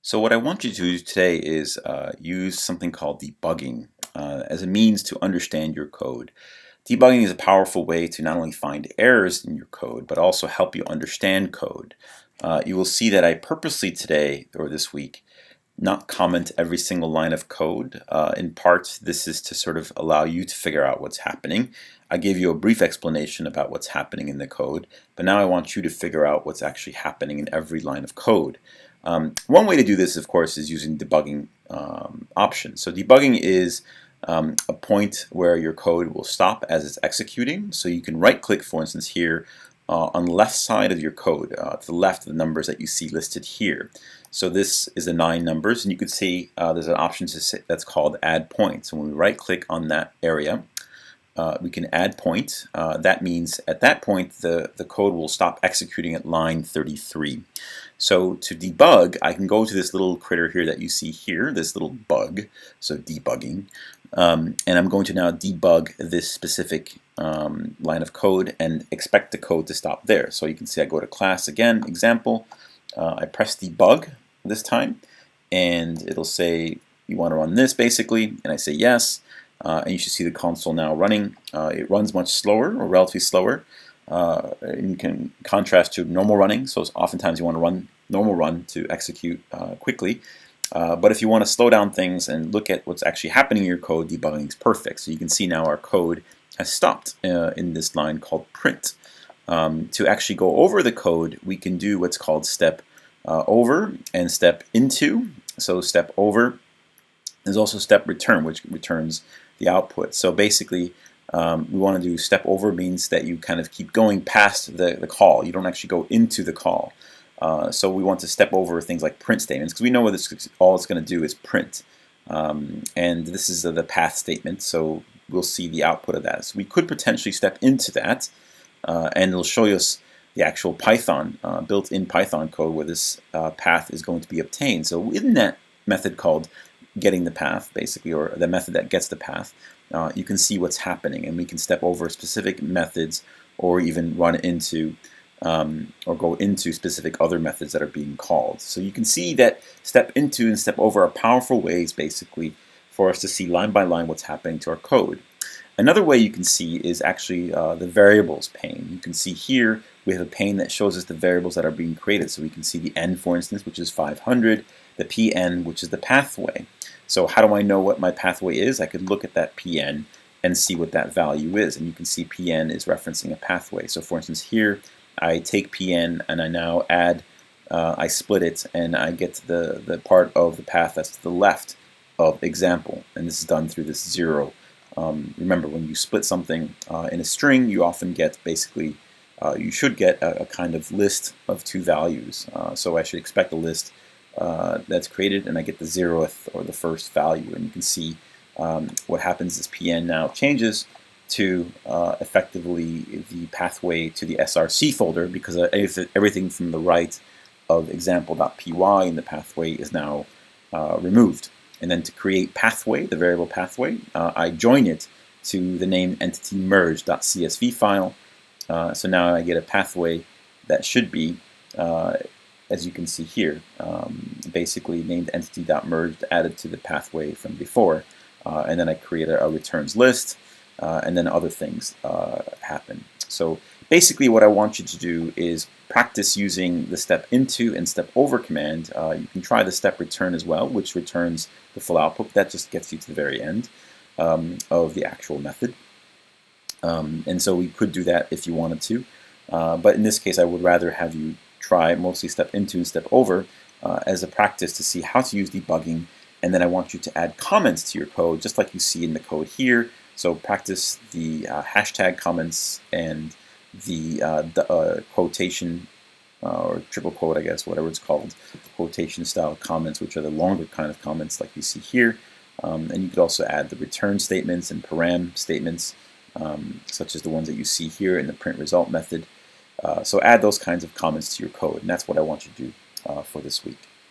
So what I want you to do today is use something called debugging as a means to understand your code. Debugging is a powerful way to not only find errors in your code, but also help you understand code. You will see that I purposely today, or this week, not comment every single line of code. In part, this is to sort of allow you to figure out what's happening. I gave you a brief explanation about what's happening in the code, but now I want you to figure out what's actually happening in every line of code. One way to do this, of course, is using debugging options. So debugging is a point where your code will stop as it's executing. So you can right-click, for instance, here on the left side of your code, to the left of the numbers that you see listed here. So this is the 9 numbers, and you can see there's an option that's called Add Point. So when we right-click on that area, we can add point. That means at that point the code will stop executing at line 33. So to debug, I can go to this little critter here that you see here, this little bug, so debugging, and I'm going to now debug this specific line of code and expect the code to stop there. So you can see I go to class again, example, I press debug this time, and it'll say you want to run this basically, and I say yes. And you should see the console now running. It runs much slower, or relatively slower, in contrast to normal running. So oftentimes you want to run normal run to execute quickly. But if you want to slow down things and look at what's actually happening in your code, debugging is perfect. So you can see now our code has stopped in this line called print. To actually go over the code, we can do what's called step over and step into. So step over. There's also step return, which returns the output. So basically, we want to do step over means that you kind of keep going past the call. You don't actually go into the call. So we want to step over things like print statements because we know what all it's going to do is print. And this is the path statement, so we'll see the output of that. So we could potentially step into that, and it'll show us the actual Python, built-in Python code where this path is going to be obtained. So in that method called getting the path, basically, or the method that gets the path, you can see what's happening, and we can step over specific methods or even run into or go into specific other methods that are being called. So you can see that step into and step over are powerful ways, basically, for us to see line by line what's happening to our code. Another way you can see is actually the variables pane. You can see here we have a pane that shows us the variables that are being created. So we can see the n, for instance, which is 500, the pn, which is the pathway. So how do I know what my pathway is? I could look at that pn and see what that value is. And you can see pn is referencing a pathway. So for instance here, I take pn and I now add, I split it, and I get the part of the path that's to the left of example. And this is done through this 0. Remember, when you split something in a string, you often get basically, you should get a kind of list of 2 values. So I should expect a list that's created, and I get the 0th or the first value. And you can see what happens is pn now changes to effectively the pathway to the src folder, because everything from the right of example.py in the pathway is now removed. And then to create pathway, the variable pathway, I join it to the named entity merge.csv file. So now I get a pathway that should be, as you can see here, basically named entity.merged added to the pathway from before. And then I create a returns list, and then other things happen. So basically what I want you to do is practice using the step into and step over command. You can try the step return as well, which returns the full output. That just gets you to the very end of the actual method. And so we could do that if you wanted to. But in this case, I would rather have you try mostly step into and step over as a practice to see how to use debugging. And then I want you to add comments to your code, just like you see in the code here. So practice the hashtag comments and the quotation or triple quote, I guess, whatever it's called, quotation style comments, which are the longer kind of comments like you see here. And you could also add the return statements and param statements, such as the ones that you see here in the print result method. So add those kinds of comments to your code, and that's what I want you to do for this week.